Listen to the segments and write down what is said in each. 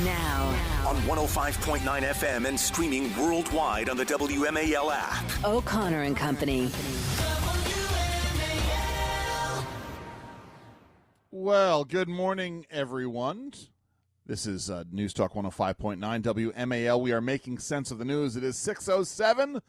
Now. On 105.9 FM and streaming worldwide on the WMAL app. O'Connor and Company. Well, good morning, everyone. This is News Talk 105.9 WMAL. We are making sense of the news. It is 6:07.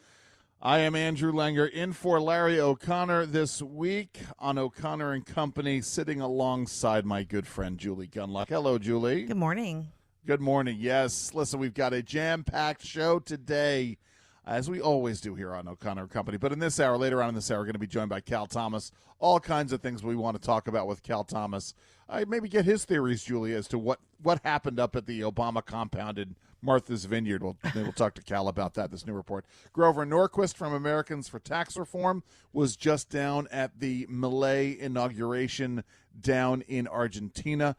I am Andrew Langer in for Larry O'Connor this week on O'Connor and Company, sitting alongside my good friend Julie Gunlock. Hello, Julie. Good morning. Good morning. Yes. Listen, we've got a jam-packed show today, as we always do here on O'Connor and Company. But in this hour, later on in this hour, we're going to be joined by Cal Thomas. All kinds of things we want to talk about with Cal Thomas. I maybe get his theories, Julie, as to what happened up at the Obama compound in Martha's Vineyard. We'll talk to Cal about that, this new report. Grover Norquist from Americans for Tax Reform was just down at the Milei inauguration down in Argentina.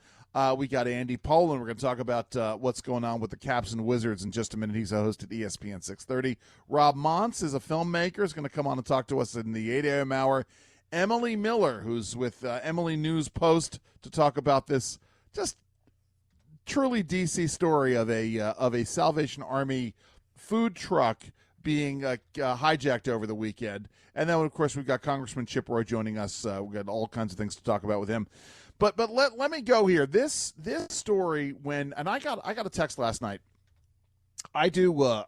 We got Andy Poland. We're going to talk about what's going on with the Caps and Wizards in just a minute. He's a host at ESPN 630. Rob Montz is a filmmaker. Is going to come on and talk to us in the 8 a.m. hour. Emily Miller, who's with Emily News Post, to talk about this just truly DC story of a Salvation Army food truck being hijacked over the weekend. And then, of course, we've got Congressman Chip Roy joining us. We've got all kinds of things to talk about with him. But let me go here. This story, I got a text last night. I do a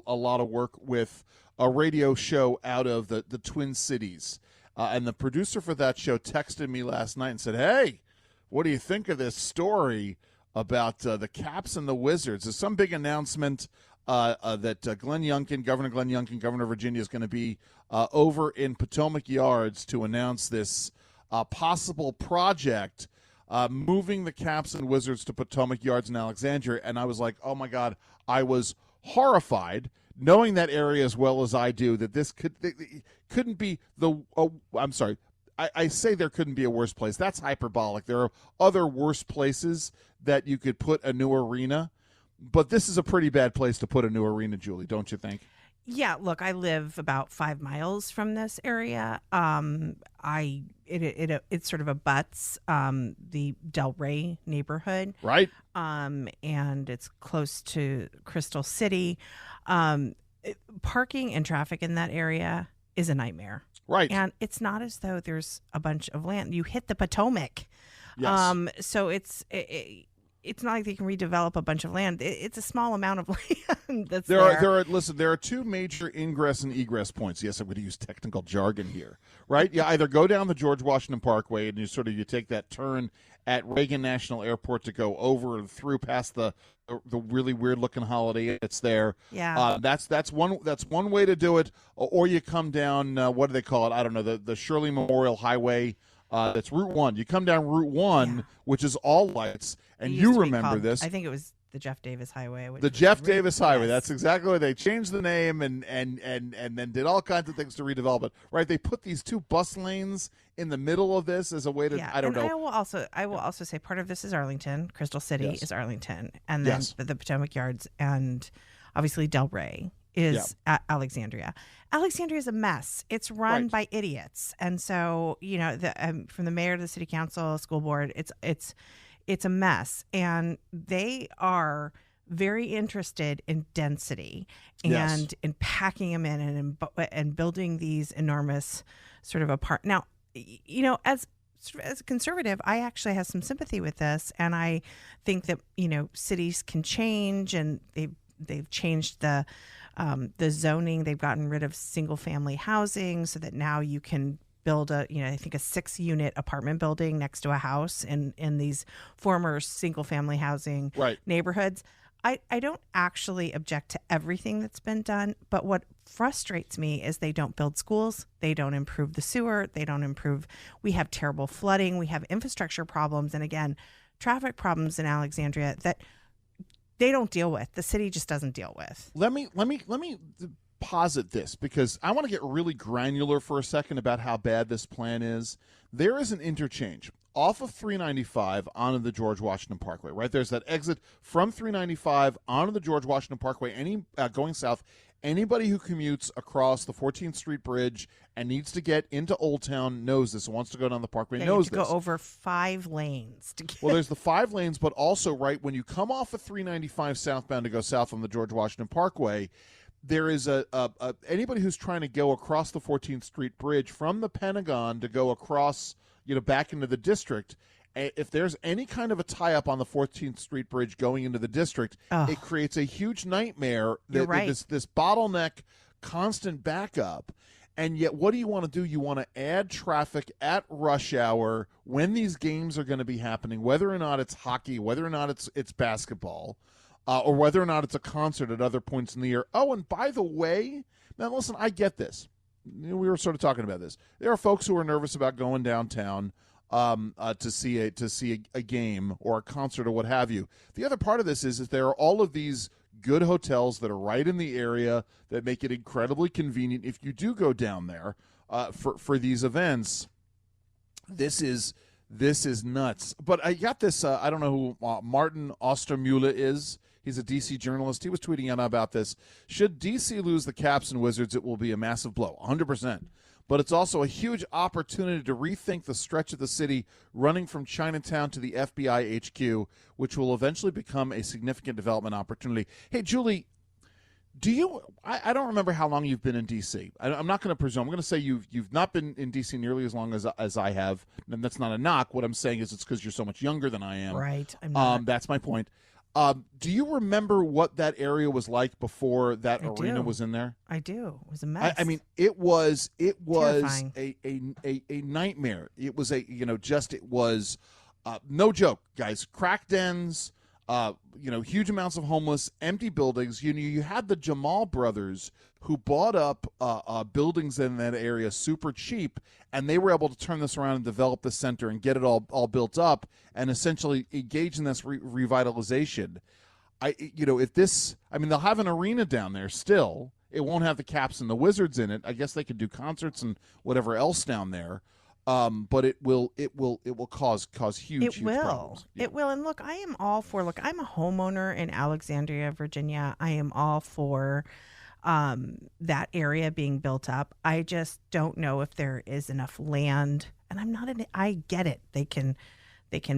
lot of work with a radio show out of the Twin Cities. And the producer for that show texted me last night and said, "Hey, what do you think of this story about the Caps and the Wizards? There's some big announcement that Glenn Youngkin, Governor Glenn Youngkin, Governor of Virginia, is going to be over in Potomac Yards to announce this possible project moving the Caps and Wizards to Potomac Yards in Alexandria." And I was like, oh, my God, I was horrified, knowing that area as well as I do, that this couldn't be I'm sorry. I say there couldn't be a worse place. That's hyperbolic. There are other worse places that you could put a new arena, but this is a pretty bad place to put a new arena, Julie, don't you think? Yeah, look, I live about 5 miles from this area. It sort of abuts the Del Rey neighborhood, right? And it's close to Crystal City. Parking and traffic in that area is a nightmare. Right. And it's not as though there's a bunch of land. You hit the Potomac. Yes. So it's not like they can redevelop a bunch of land. It's a small amount of land that's there. There are two major ingress and egress points. Yes, I'm going to use technical jargon here, right? You either go down the George Washington Parkway and you take that turn at Reagan National Airport to go over and through past the really weird looking Holiday Inn that's there. Yeah. That's one way to do it. Or you come down, what do they call it? I don't know, the Shirley Memorial Highway. That's Route 1. You come down Route 1, which is all lights, and you remember this. I think it was the Jeff Davis Highway. The Jeff Davis Highway. That's exactly what they changed the name and then did all kinds of things to redevelop it. Right? They put these two bus lanes in the middle of this as a way to I don't know. I will also say part of this is Arlington. Crystal City is Arlington, and then the Potomac Yards, and obviously Del Rey is Alexandria. Alexandria is a mess. It's run by idiots, and so from the mayor to the city council, school board, it's a mess, and they are very interested in density and in packing them in and building these enormous sort of Now, as a conservative, I actually have some sympathy with this, and I think that cities can change, and they've changed the zoning. They've gotten rid of single family housing so that now you can build I think a 6-unit apartment building next to a house in these former single family housing neighborhoods. I don't actually object to everything that's been done, but what frustrates me is they don't build schools, they don't improve the sewer, we have terrible flooding, we have infrastructure problems, and again, traffic problems in Alexandria that they don't deal with. The city just doesn't deal with. Let me posit this, because I want to get really granular for a second about how bad this plan is. There is an interchange off of 395 onto the George Washington Parkway, right? There's that exit from 395 onto the George Washington Parkway, going south. Anybody who commutes across the 14th Street Bridge and needs to get into Old Town knows this, wants to go down the Parkway knows you have to go over 5 lanes to get. Well, there's the 5 lanes, but also, right, when you come off of 395 southbound to go south on the George Washington Parkway, there is anybody who's trying to go across the 14th Street Bridge from the Pentagon to go across, back into the district. If there's any kind of a tie-up on the 14th Street Bridge going into the district, it creates a huge nightmare. You're right. This bottleneck, constant backup. And yet, what do you want to do? You want to add traffic at rush hour when these games are going to be happening, whether or not it's hockey, whether or not it's basketball, or whether or not it's a concert at other points in the year. Oh, and by the way, now listen, I get this. We were sort of talking about this. There are folks who are nervous about going downtown to see a game or a concert or what have you. The other part of this is there are all of these good hotels that are right in the area that make it incredibly convenient if you do go down there for these events. This is nuts. But I got this. I don't know who Martin Ostermuhle is. He's a D.C. journalist. He was tweeting out about this. Should D.C. lose the Caps and Wizards, it will be a massive blow, 100%. But it's also a huge opportunity to rethink the stretch of the city running from Chinatown to the FBI HQ, which will eventually become a significant development opportunity. Hey, Julie, I don't remember how long you've been in D.C. I'm not going to presume. I'm going to say you've not been in D.C. nearly as long as I have, and that's not a knock. What I'm saying is it's because you're so much younger than I am. Right. I'm not. That's my point. Do you remember what that area was like before that arena was in there? I do. It was a mess. I mean, it was Terrifying. a nightmare. It was no joke, guys. Crack dens, huge amounts of homeless, empty buildings. You had the Jamal brothers who bought up buildings in that area super cheap, and they were able to turn this around and develop the center and get it all built up and essentially engage in this revitalization. They'll have an arena down there still. It won't have the Caps and the Wizards in it. I guess they could do concerts and whatever else down there. But it will cause huge problems. Yeah. It will. And look, I am all for. Look, I'm a homeowner in Alexandria, Virginia. I am all for that area being built up. I just don't know if there is enough land. And I get it. They can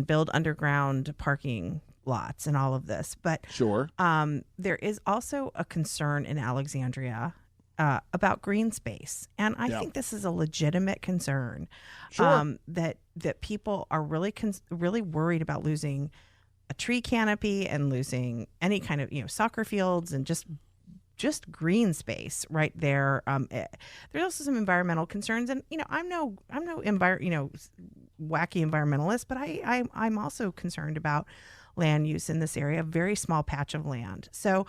build underground parking lots and all of this, but sure. There is also a concern in Alexandria about green space, and I think this is a legitimate concern. Sure. That people are really worried about losing a tree canopy and losing any kind of soccer fields and just green space right there. There's also some environmental concerns, and I'm no wacky environmentalist, but I'm also concerned about land use in this area, a very small patch of land. So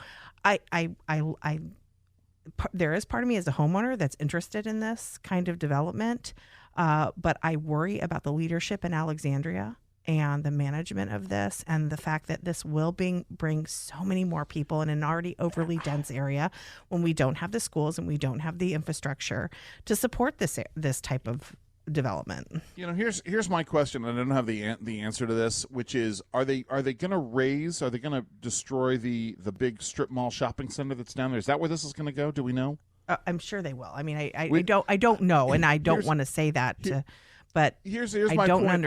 there is part of me as a homeowner that's interested in this kind of development, but I worry about the leadership in Alexandria and the management of this, and the fact that this will bring so many more people in an already overly dense area when we don't have the schools and we don't have the infrastructure to support this type of development. Here's my question, and I don't have the answer to this, which is, are they going to destroy the big strip mall shopping center that's down there? Is that where this is going to go? Do we know? I'm sure they will. I mean, I don't know, and I don't want to say that but here's I my don't point.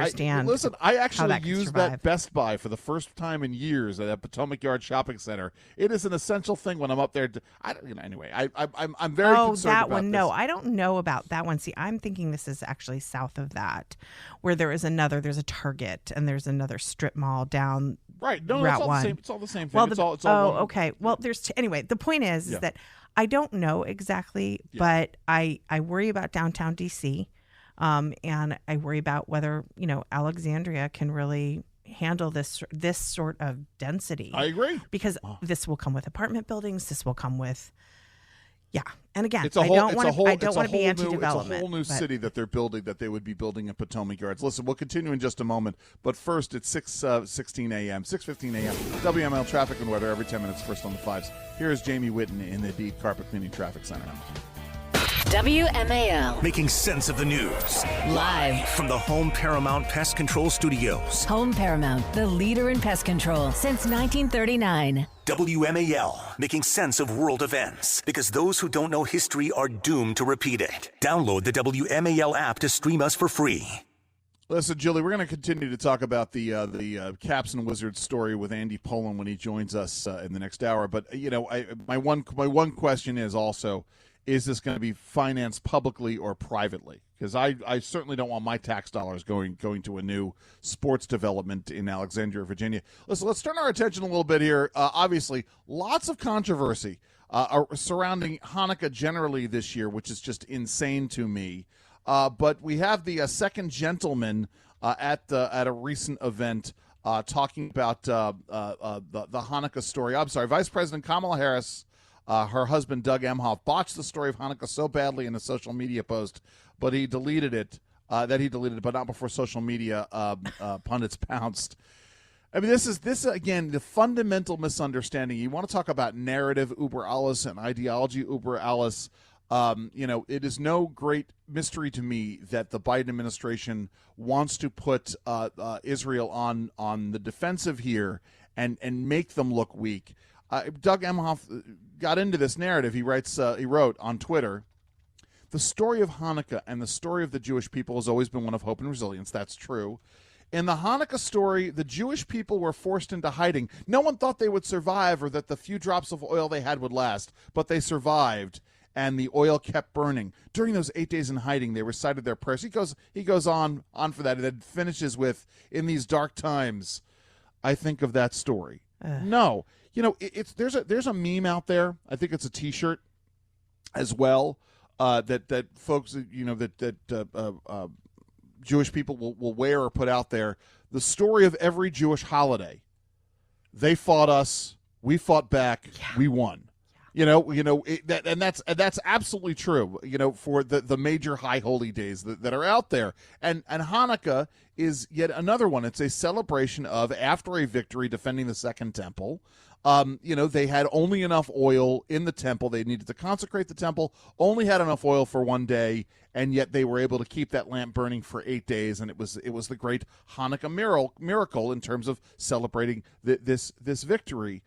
I actually used that Best Buy for the first time in years at that Potomac Yard shopping center. It is an essential thing when I'm up there. Anyway, I'm very concerned that about one. this. No, I don't know about that one. See, I'm thinking this is actually south of that, where there's a Target and there's another strip mall down. Right. No, Route it's all 1. the same. It's all the same thing. Well, it's all one. okay. Well, anyway. The point is that I don't know exactly, but I worry about downtown DC. And I worry about whether, Alexandria can really handle this sort of density. I agree. Because this will come with apartment buildings. This will come with, And again, I don't want to be anti-development. It's a whole new city that they're building, that they would be building in Potomac Yards. Listen, we'll continue in just a moment. But first, it's 6:15 a.m., 6:15 a.m. WMAL traffic and weather every 10 minutes, first on the fives. Here is Jamie Whitten in the Deep Carpet Cleaning Traffic Center. WMAL. Making sense of the news. Live. From the Home Paramount Pest Control Studios. Home Paramount, the leader in pest control since 1939. WMAL, making sense of world events. Because those who don't know history are doomed to repeat it. Download the WMAL app to stream us for free. Listen, Julie, we're going to continue to talk about the Caps and Wizards story with Andy Pollin when he joins us in the next hour. But my one question is also, is this going to be financed publicly or privately? Because I certainly don't want my tax dollars going to a new sports development in Alexandria, Virginia. Listen, let's turn our attention a little bit here. Obviously, lots of controversy surrounding Hanukkah generally this year, which is just insane to me. But we have the second gentleman at a recent event talking about the Hanukkah story. I'm sorry, Vice President Kamala Harris, her husband Doug Emhoff, botched the story of Hanukkah so badly in a social media post, but he deleted it. But not before social media pundits pounced. I mean, this again the fundamental misunderstanding. You want to talk about narrative uber alles and ideology uber alles. It is no great mystery to me that the Biden administration wants to put Israel on the defensive here and make them look weak. Doug Emhoff got into this narrative. He wrote on Twitter, "The story of Hanukkah and the story of the Jewish people has always been one of hope and resilience." That's true. In the Hanukkah story, the Jewish people were forced into hiding. No one thought they would survive or that the few drops of oil they had would last, but they survived. And the oil kept burning. During those 8 days in hiding, they recited their prayers. He goes on for that, and then finishes with, "In these dark times, I think of that story." No, there's a meme out there. I think it's a T-shirt as well that folks that Jewish people will wear or put out there. The story of every Jewish holiday. They fought us. We fought back. Yeah. We won. That's absolutely true. For the major high holy days that are out there, and Hanukkah is yet another one. It's a celebration of after a victory defending the Second Temple. They had only enough oil in the temple. They needed to consecrate the temple. Only had enough oil for one day, and yet they were able to keep that lamp burning for 8 days. And it was the great Hanukkah miracle in terms of celebrating this victory.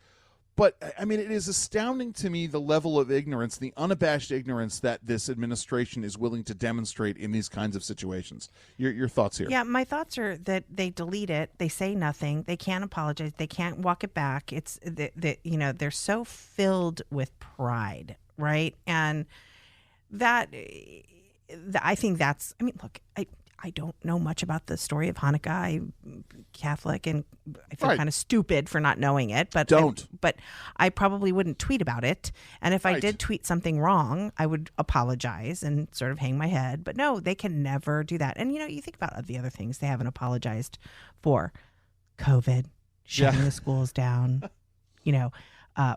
But, I mean, it is astounding to me the level of ignorance, the unabashed ignorance that this administration is willing to demonstrate in these kinds of situations. Your thoughts here? Yeah, my thoughts are that they delete it. They say nothing. They can't apologize. They can't walk it back. It's they're so filled with pride, right? And I think that's, look, I don't know much about the story of Hanukkah. I'm Catholic, and I feel kind of stupid for not knowing it. But I probably wouldn't tweet about it. And if I did tweet something wrong, I would apologize and sort of hang my head. But no, they can never do that. And you think about the other things they haven't apologized for: COVID, shutting the schools down,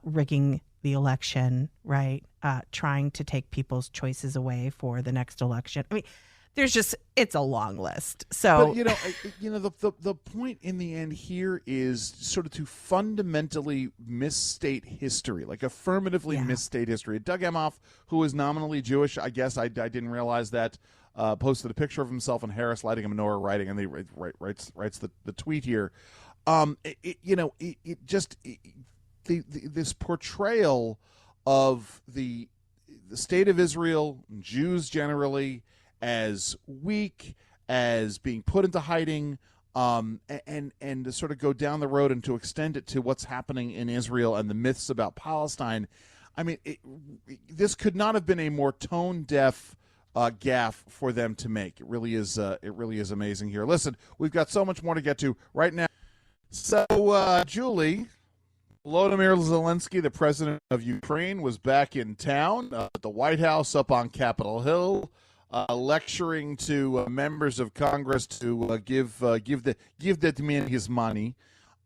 rigging the election, right? Trying to take people's choices away for the next election. It's a long list. So, but the point in the end here is sort of to fundamentally misstate history, like affirmatively misstate history. Doug Emhoff, who is nominally Jewish, I guess I didn't realize that, posted a picture of himself and Harris lighting a menorah, writing, and he writes the tweet here. This portrayal of the state of Israel, Jews generally, as weak, as being put into hiding, and to sort of go down the road and to extend it to what's happening in Israel and the myths about Palestine. I mean, this could not have been a more tone-deaf gaffe for them to make. It really is amazing here. Listen, we've got so much more to get to right now. So, Julie, Volodymyr Zelenskyy, the president of Ukraine, was back in town at the White House up on Capitol Hill, lecturing to members of Congress to give that man his money.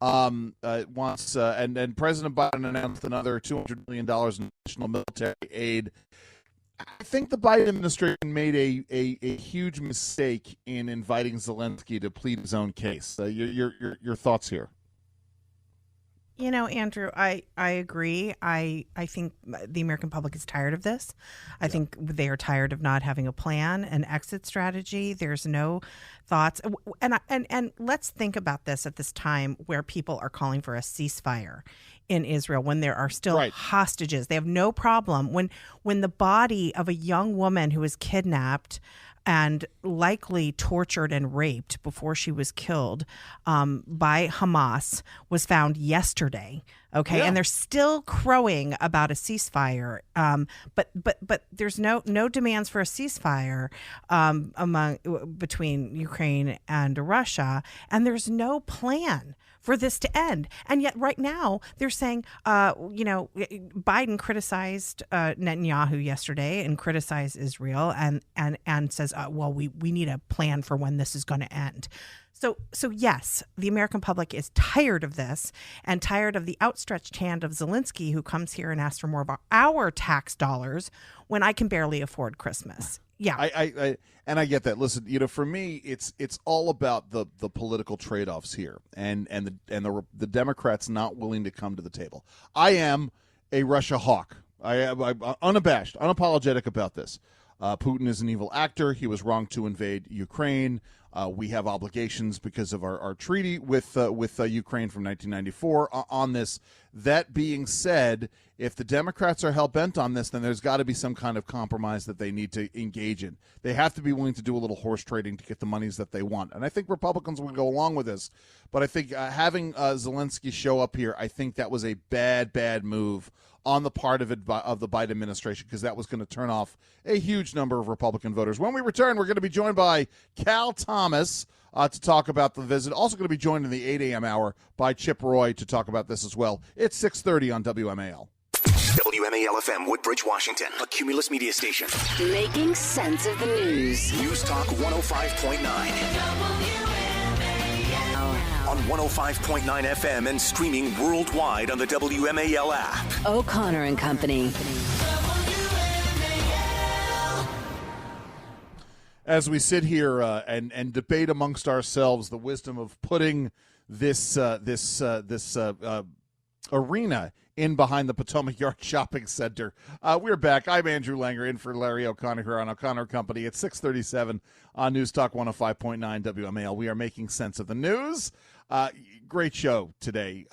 And President Biden announced another $200 million in additional military aid. I think the Biden administration made a huge mistake in inviting Zelenskyy to plead his own case. Your thoughts here? Andrew, I agree. I think the American public is tired of this. I think they are tired of not having a plan, an exit strategy. There's no thoughts. And let's think about this at this time where people are calling for a ceasefire in Israel when there are still hostages. They have no problem when the body of a young woman who was kidnapped and likely tortured and raped before she was killed by Hamas was found yesterday. Okay, and they're still crowing about a ceasefire. But there's no demands for a ceasefire between Ukraine and Russia, and there's no plan for this to end. And yet right now they're saying, Biden criticized Netanyahu yesterday and criticized Israel and says, we need a plan for when this is going to end. So yes, the American public is tired of this and tired of the outstretched hand of Zelenskyy, who comes here and asks for more of our tax dollars when I can barely afford Christmas. Yeah, I get that. Listen, for me, it's all about the political trade-offs here, and the Democrats not willing to come to the table. I am a Russia hawk. I'm unabashed, unapologetic about this. Putin is an evil actor. He was wrong to invade Ukraine. We have obligations because of our treaty with Ukraine from 1994 on this. That being said, if the Democrats are hell-bent on this, then there's got to be some kind of compromise that they need to engage in. They have to be willing to do a little horse trading to get the monies that they want. And I think Republicans will go along with this. But I think having Zelenskyy show up here, I think that was a bad move on the part of the Biden administration, because that was going to turn off a huge number of Republican voters. When we return, we're going to be joined by Cal Thomas to talk about the visit. Also going to be joined in the 8 a.m. hour by Chip Roy to talk about this as well. It's 6:30 on WMAL. WMAL-FM, Woodbridge, Washington, a Cumulus media station. Making sense of the news. News Talk 105.9. On 105.9 FM and streaming worldwide on the WMAL app. O'Connor and Company. As we sit here and debate amongst ourselves the wisdom of putting this arena in behind the Potomac Yard Shopping Center. We're back. I'm Andrew Langer, in for Larry O'Connor here on O'Connor Company at 6:37 on News Talk 105.9 WMAL. We are making sense of the news. Great show today.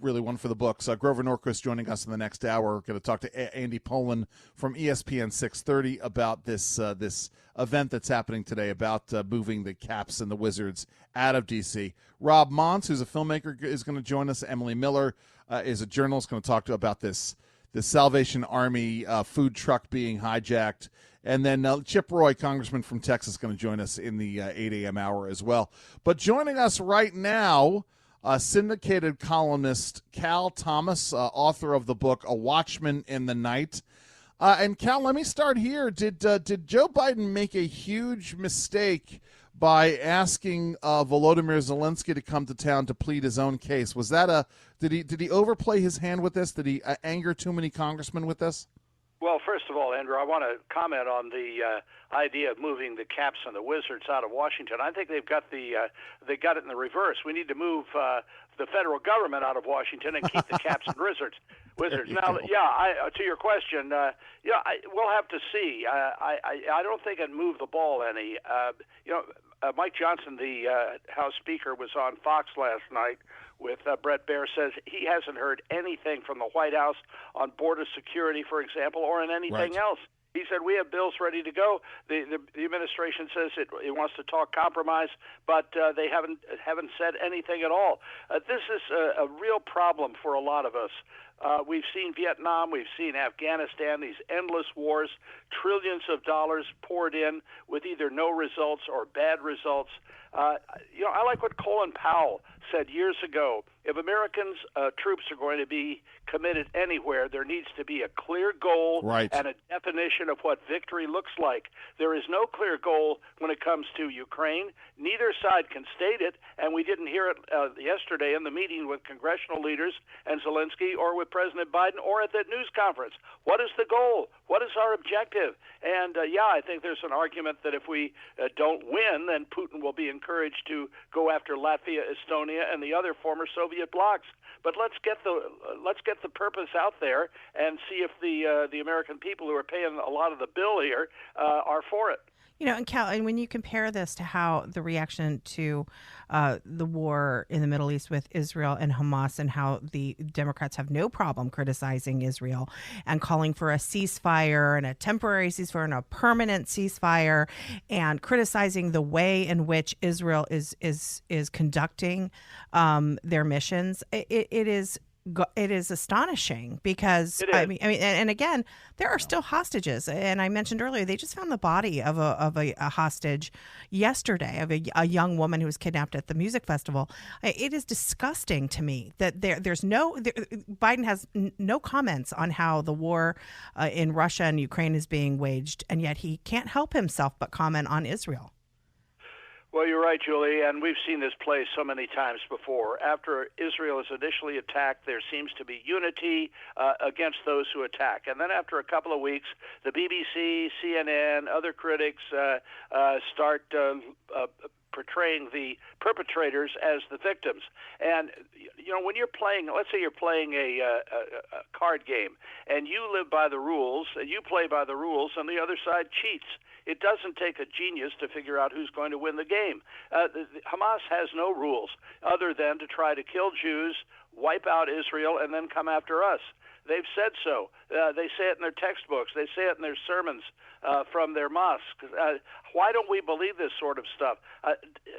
Really one for the books. Grover Norquist joining us in the next hour. We're going to talk to Andy Pollin from ESPN 630 about this event that's happening today about moving the Caps and the Wizards out of D.C. Rob Montz, who's a filmmaker, is going to join us. Emily Miller is a journalist, going to talk about this Salvation Army food truck being hijacked. And then Chip Roy, congressman from Texas, going to join us in the 8 a.m. hour as well. But joining us right now, syndicated columnist Cal Thomas, author of the book A Watchman in the Night. And Cal, let me start here. Did Joe Biden make a huge mistake by asking Volodymyr Zelenskyy to come to town to plead his own case? Was that did he overplay his hand with this? Did he anger too many congressmen with this? Well, first of all, Andrew, I want to comment on the idea of moving the Caps and the Wizards out of Washington. I think they've got they got it in the reverse. We need to move the federal government out of Washington and keep the Caps and Wizards. Now, to your question, we'll have to see. I don't think it moved the ball any. Mike Johnson, the House Speaker, was on Fox last night with Brett Baer, says he hasn't heard anything from the White House on border security, for example, or on anything else. He said, we have bills ready to go. The administration says it wants to talk compromise, but they haven't said anything at all. This is a real problem for a lot of us. We've seen Vietnam, we've seen Afghanistan, these endless wars, trillions of dollars poured in with either no results or bad results. I like what Colin Powell said years ago. If Americans' troops are going to be committed anywhere, there needs to be a clear goal and a definition of what victory looks like. There is no clear goal when it comes to Ukraine. Neither side can state it, and we didn't hear it yesterday in the meeting with congressional leaders and Zelenskyy or with President Biden or at that news conference. What is the goal? What is our objective? And, I think there's an argument that if we don't win, then Putin will be in encouraged to go after Latvia, Estonia, and the other former Soviet blocs. But let's get the purpose out there and see if the American people who are paying a lot of the bill here are for it. And Cal, and when you compare this to how the reaction to the war in the Middle East with Israel and Hamas, and how the Democrats have no problem criticizing Israel and calling for a ceasefire and a temporary ceasefire and a permanent ceasefire, and criticizing the way in which Israel is conducting their missions, it is astonishing, because I mean, and again, there are still hostages. And I mentioned earlier, they just found the body of a hostage yesterday, of a young woman who was kidnapped at the music festival. It is disgusting to me that Biden has no comments on how the war in Russia and Ukraine is being waged, and yet he can't help himself but comment on Israel. Well, you're right, Julie, and we've seen this play so many times before. After Israel is initially attacked, there seems to be unity against those who attack. And then after a couple of weeks, the BBC, CNN, other critics start portraying the perpetrators as the victims. And, when you're playing, let's say you're playing a card game, and you live by the rules, and you play by the rules, and the other side cheats. It doesn't take a genius to figure out who's going to win the game. Hamas has no rules other than to try to kill Jews, wipe out Israel, and then come after us. They've said so. They say it in their textbooks. They say it in their sermons from their mosques. Why don't we believe this sort of stuff?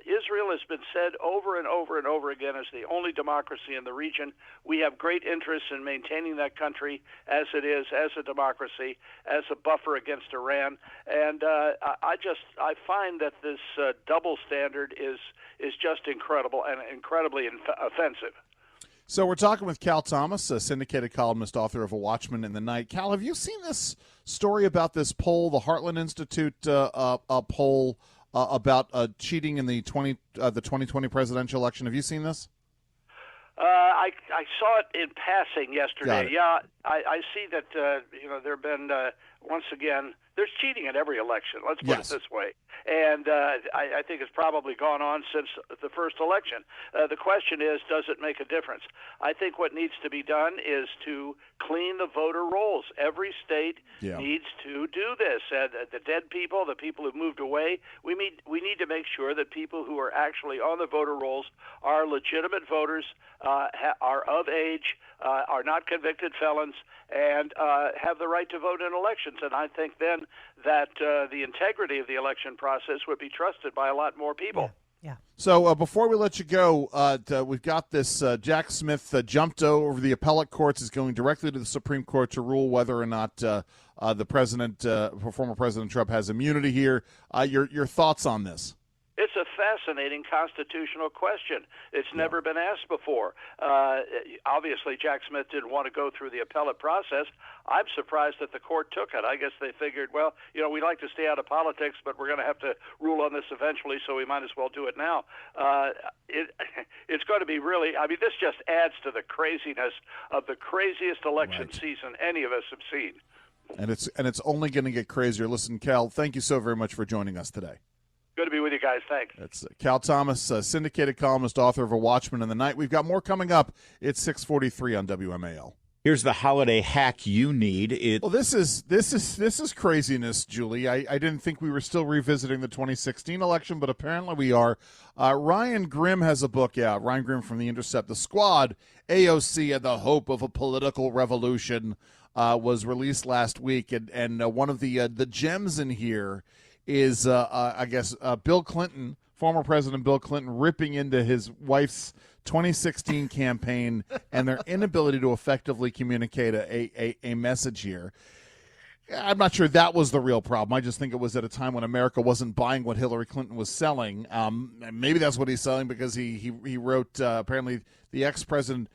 Israel has been said over and over and over again as the only democracy in the region. We have great interest in maintaining that country as it is, as a democracy, as a buffer against Iran. And I find that this double standard is just incredible and incredibly offensive. So we're talking with Cal Thomas, a syndicated columnist, author of A Watchman in the Night. Cal, have you seen this story about this poll, the Heartland Institute poll about cheating in the 2020 presidential election? Have you seen this? I saw it in passing yesterday. Yeah, I see that there have been once again, there's cheating in every election. Let's put it this way. And I think it's probably gone on since the first election. The question is, does it make a difference? I think what needs to be done is to clean the voter rolls. Every state needs to do this. The dead people, the people who've moved away, we need to make sure that people who are actually on the voter rolls are legitimate voters, are of age, are not convicted felons, and have the right to vote in elections. And I think then that the integrity of the election process would be trusted by a lot more people. Yeah. So before we let you go, we've got this Jack Smith jumped over the appellate courts, is going directly to the Supreme Court to rule whether or not the former President Trump has immunity here. Your thoughts on this? It's a fascinating constitutional question. It's never been asked before. Obviously, Jack Smith didn't want to go through the appellate process. I'm surprised that the court took it. I guess they figured, well, we like to stay out of politics, but we're going to have to rule on this eventually, so we might as well do it now. It's going to be really, this just adds to the craziness of the craziest election season any of us have seen. And it's only going to get crazier. Listen, Cal, thank you so very much for joining us today. Good to be with you guys. Thanks. That's Cal Thomas, syndicated columnist, author of A Watchman in the Night. We've got more coming up. It's 6:43 on WMAL. Here's the holiday hack you need. Well, this is craziness, Julie. I didn't think we were still revisiting the 2016 election, but apparently we are. Ryan Grimm has a book out. Ryan Grimm from The Intercept. The Squad, AOC and the Hope of a Political Revolution was released last week, and one of the gems in here is, Bill Clinton, former President Bill Clinton, ripping into his wife's 2016 campaign and their inability to effectively communicate a message here. I'm not sure that was the real problem. I just think it was at a time when America wasn't buying what Hillary Clinton was selling. Maybe that's what he's selling, because he wrote, apparently, the ex-president.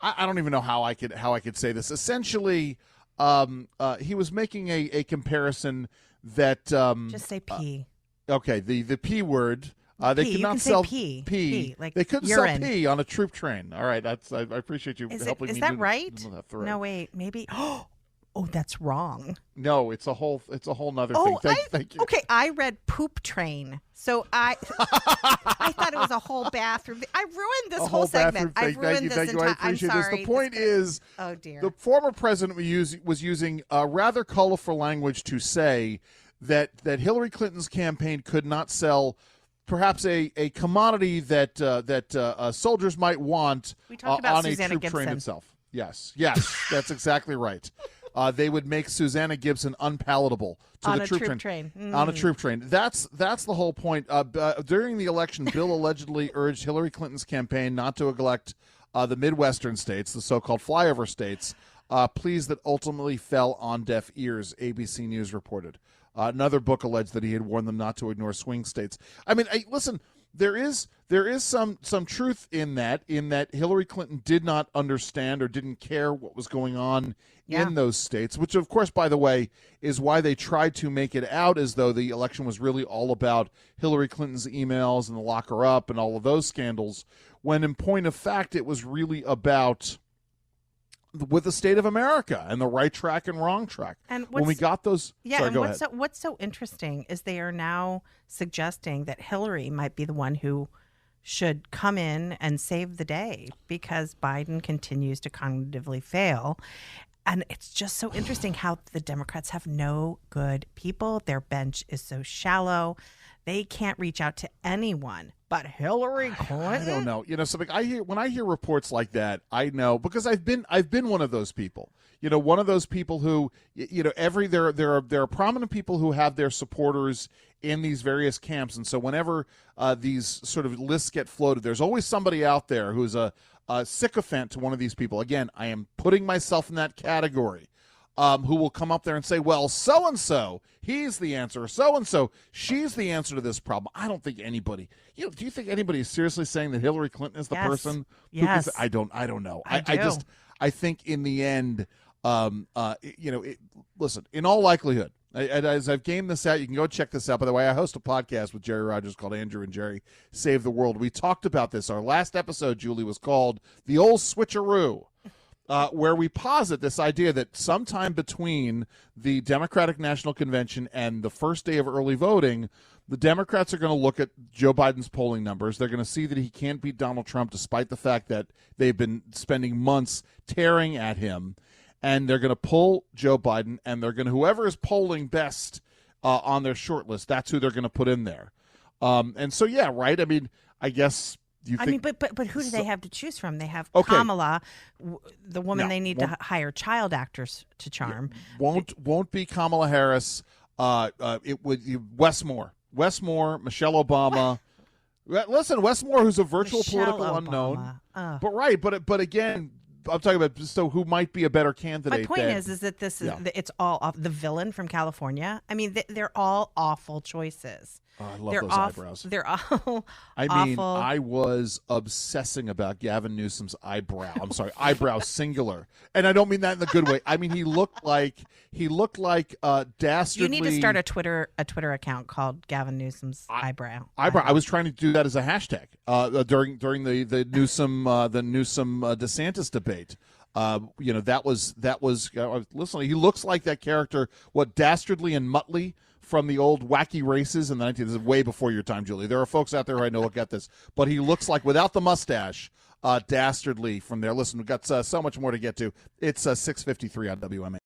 I don't even know how I could say this. Essentially, he was making a comparison that just say P. Okay, the P word. They could not sell P. Like they couldn't urine. sell P on a troop train. All right, I appreciate you helping me. Is that right? that through. No, wait, maybe. Oh, that's wrong. No, it's a whole nother thing. Thank you. Okay, I read poop train. So I thought it was a whole bathroom. I ruined this whole segment. I've ruined this entire. I appreciate I'm this. sorry. The point is, oh dear, the former president was using rather colorful language to say that Hillary Clinton's campaign could not sell perhaps a commodity that soldiers might want we talked about on Susanna a troop Gibson. train itself. Yes, that's exactly right. They would make Susanna Gibson unpalatable to on the a troop train. On a troop train. That's the whole point. During the election, Bill allegedly urged Hillary Clinton's campaign not to neglect the Midwestern states, the so-called flyover states, pleas that ultimately fell on deaf ears, ABC News reported. Another book alleged that he had warned them not to ignore swing states. I mean, listen, there is some truth in that Hillary Clinton did not understand or didn't care what was going on in those states, which, of course, by the way, is why they tried to make it out as though the election was really all about Hillary Clinton's emails and the lock her up and all of those scandals, when in point of fact it was really about with the state of America and the right track and wrong track. And when we got those, what's so interesting is they are now suggesting that Hillary might be the one who should come in and save the day because Biden continues to cognitively fail. And it's just so interesting how the Democrats have no good people. Their bench is so shallow. They can't reach out to anyone but Hillary Clinton. I don't know. Something when I hear reports like that, I know because I've been one of those people. One of those people who, there are prominent people who have their supporters in these various camps, and so whenever these sort of lists get floated, there's always somebody out there who's a sycophant to one of these people. Again, I am putting myself in that category. Who will come up there and say, well, so-and-so, he's the answer. So-and-so, she's the answer to this problem. I don't think anybody, do you think anybody is seriously saying that Hillary Clinton is the person? Yes. I don't know. I think in the end, listen, in all likelihood, as I've gamed this out, you can go check this out. By the way, I host a podcast with Jerry Rogers called Andrew and Jerry Save the World. We talked about this. Our last episode, Julie, was called The Old Switcheroo. Where we posit this idea that sometime between the Democratic National Convention and the first day of early voting, the Democrats are going to look at Joe Biden's polling numbers. They're going to see that he can't beat Donald Trump despite the fact that they've been spending months tearing at him. And they're going to pull Joe Biden, and they're going to, whoever is polling best on their short list, that's who they're going to put in there. And so, yeah, right? I mean, I guess... But who do they have to choose from? They have Kamala, the woman they need to hire child actors to charm. Won't be Kamala Harris. It would Westmore, Michelle Obama. Listen, Westmore, who's a virtual political unknown. But again, I'm talking about so who might be a better candidate. My point is that this is it's all off the villain from California. I mean, they're all awful choices. Oh, I love those eyebrows. They're all awful. I awful. was obsessing about Gavin Newsom's eyebrow. I'm sorry, eyebrow singular, and I don't mean that in the good way. I mean he looked like dastardly. You need to start a Twitter account called Gavin Newsom's eyebrow. I was trying to do that as a hashtag during the Newsom DeSantis debate. That was listen. He looks like that character. What, Dastardly and Muttley from the old Wacky Races in the 19th. This is way before your time, Julie. There are folks out there who I know will get this, but he looks like, without the mustache, Dastardly from there. Listen, we've got so much more to get to. It's 6:53 on WMAL.